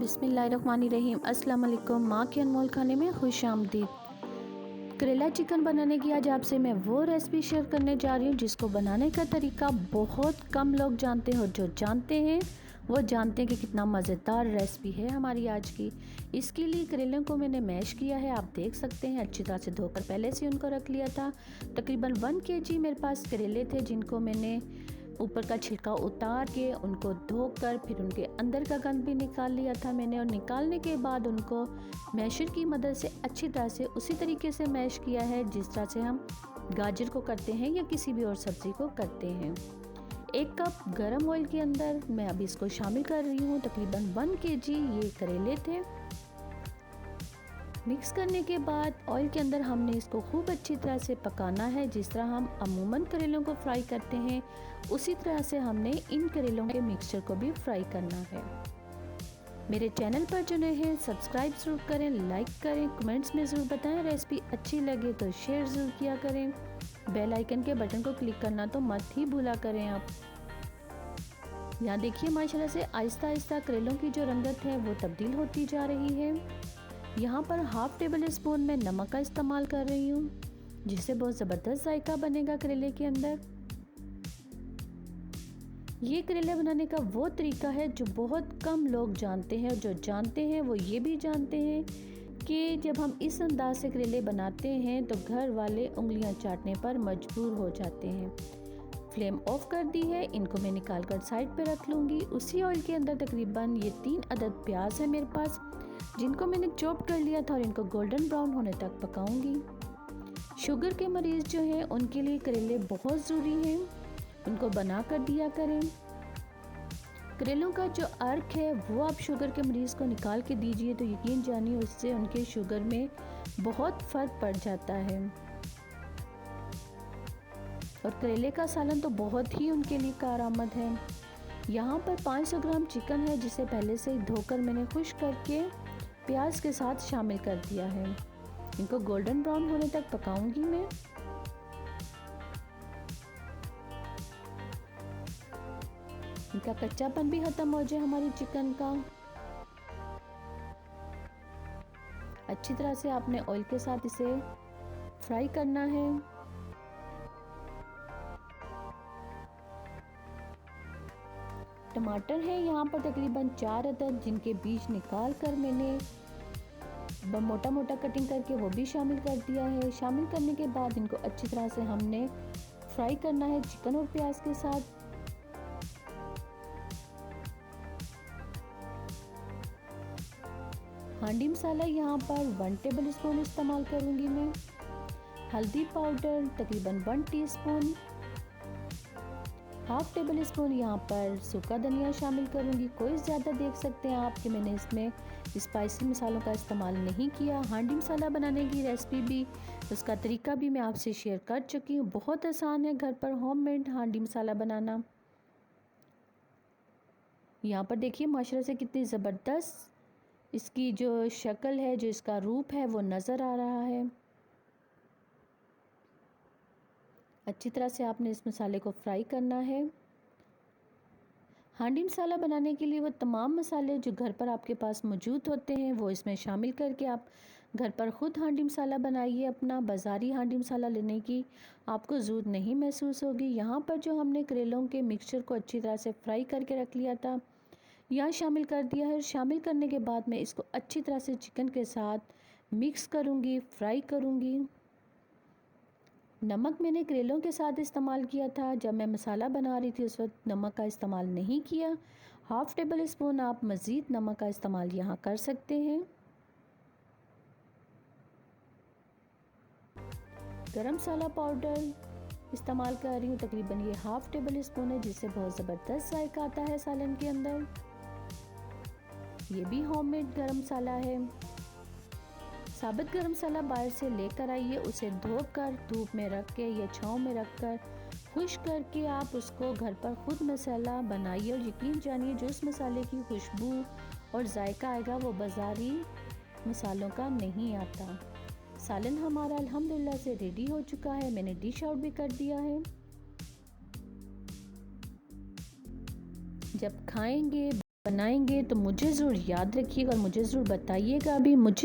बिस्मिल्लाहिर्रहमानिर्रहीम। अस्सलाम वालेकुम। माँ के अनमोल खाने में खुश आमदीद। करेला चिकन बनाने की आज आपसे मैं वो रेसिपी शेयर करने जा रही हूँ जिसको बनाने का तरीका बहुत कम लोग जानते हैं, और जो जानते हैं वो जानते हैं कि कितना मज़ेदार रेसिपी है हमारी आज की। इसके लिए करेलों को मैंने मैश किया है, आप देख सकते हैं। अच्छी तरह से धोकर पहले से उनको रख लिया था। तकरीबन 1 kg मेरे पास करेले थे, जिनको मैंने ऊपर का छिलका उतार के उनको धोकर फिर उनके अंदर का गंद भी निकाल लिया था मैंने। और निकालने के बाद उनको मैशर की मदद से अच्छी तरह से उसी तरीके से मैश किया है जिस तरह से हम गाजर को करते हैं या किसी भी और सब्ज़ी को करते हैं। 1 कप गरम ऑयल के अंदर मैं अभी इसको शामिल कर रही हूँ। तकरीबन 1 kg ये करेले थे। मिक्स करने के बाद ऑयल के अंदर हमने इसको खूब अच्छी तरह से पकाना है। जिस तरह हम अमूमन करेलों को फ्राई करते हैं उसी तरह से हमने इन करेलों के मिक्सचर को भी फ्राई करना है। मेरे चैनल पर जो नए हैं सब्सक्राइब ज़रूर करें, लाइक करें, कमेंट्स में ज़रूर बताएं। रेसिपी अच्छी लगे तो शेयर ज़रूर किया करें। बेल आइकन के बटन को क्लिक करना तो मत ही भूला करें आप। यहाँ देखिए माशाल्लाह से आहिस्ता आहिस्ता करेलों की जो रंगत है वो तब्दील होती जा रही है। यहाँ पर हाफ टेबल स्पून में नमक का इस्तेमाल कर रही हूँ, जिससे बहुत ज़बरदस्त जायका बनेगा करेले के अंदर। ये करेले बनाने का वो तरीका है जो बहुत कम लोग जानते हैं, और जो जानते हैं वो ये भी जानते हैं कि जब हम इस अंदाज से करेले बनाते हैं तो घर वाले उंगलियां चाटने पर मजबूर हो जाते हैं। फ्लेम ऑफ कर दी है, इनको मैं निकाल कर साइड पे रख लूँगी। उसी ऑयल के अंदर तकरीबन ये 3 अदद प्याज है मेरे पास, जिनको मैंने चॉप कर लिया था, और इनको गोल्डन ब्राउन होने तक पकाऊंगी। शुगर के मरीज़ जो हैं उनके लिए करेले बहुत ज़रूरी हैं, उनको बना कर दिया करें। करेलों का जो अर्क है वो आप शुगर के मरीज़ को निकाल के दीजिए तो यकीन जानिए उससे उनके शुगर में बहुत फ़र्क पड़ जाता है। और करेले का सालन तो बहुत ही उनके लिए कारआमद है। यहाँ पर 500 ग्राम चिकन है, जिसे पहले से ही धोकर मैंने खुश्क करके प्याज के साथ शामिल कर दिया है। इनको गोल्डन ब्राउन होने तक पकाऊंगी मैं। इनका कच्चापन भी खत्म हो जाए हमारी चिकन का। अच्छी तरह से आपने ऑयल के साथ इसे फ्राई करना है। टमाटर है यहाँ पर तकरीबन 4 अदद, जिनके बीज निकाल कर मैंने मोटा मोटा कटिंग करके वो भी शामिल कर दिया है। शामिल करने के बाद इनको अच्छी तरह से हमने फ्राई करना है चिकन और प्याज के साथ। हांडी मसाला यहाँ पर 1 टेबल स्पून इस्तेमाल करूँगी मैं। हल्दी पाउडर तकरीबन 1 टीस्पून। हाफ टेबल स्पून यहाँ पर सूखा धनिया शामिल करूँगी। कोई ज़्यादा देख सकते हैं आप कि मैंने इसमें स्पाइसी मसालों का इस्तेमाल नहीं किया। हांडी मसाला बनाने की रेसिपी भी, उसका तरीका भी मैं आपसे शेयर कर चुकी हूँ। बहुत आसान है घर पर होममेड हांडी मसाला बनाना। यहाँ पर देखिए माशाल्लाह से कितनी ज़बरदस्त इसकी जो शक्ल है, जो इसका रूप है वो नज़र आ रहा है। अच्छी तरह से आपने इस मसाले को फ्राई करना है। हांडी मसाला बनाने के लिए वो तमाम मसाले जो घर पर आपके पास मौजूद होते हैं वो इसमें शामिल करके आप घर पर ख़ुद हांडी मसाला बनाइए। अपना बाज़ारी हांडी मसाला लेने की आपको ज़रूरत नहीं महसूस होगी। यहाँ पर जो हमने करेलों के मिक्सचर को अच्छी तरह से फ्राई करके रख लिया था यहाँ शामिल कर दिया है। शामिल करने के बाद मैं इसको अच्छी तरह से चिकन के साथ मिक्स करूँगी, फ्राई करूँगी। नमक मैंने करेलों के साथ इस्तेमाल किया था, जब मैं मसाला बना रही थी उस वक्त नमक का इस्तेमाल नहीं किया। हाफ टेबल स्पून आप मज़ीद नमक का इस्तेमाल यहाँ कर सकते हैं। गरम मसाला पाउडर इस्तेमाल कर रही हूँ, तकरीबन ये हाफ टेबल स्पून है, जिससे बहुत ज़बरदस्त जायका आता है सालन के अंदर। ये भी होममेड गरम मसाला है। साबित गरम मसाला बाहर से लेकर आइए, उसे धोकर धूप में रख के या छाँव में रख कर खुश्क करके आप उसको घर पर खुद मसाला बनाइए। और यकीन जानिए जो उस मसाले की खुशबू और जायका आएगा वो बाज़ारी मसालों का नहीं आता। सालन हमारा अल्हम्दुलिल्लाह से रेडी हो चुका है। मैंने डिश आउट भी कर दिया है। जब खाएंगे बनाएंगे तो मुझे ज़रूर याद रखिएगा और मुझे ज़रूर बताइएगा भी। मुझे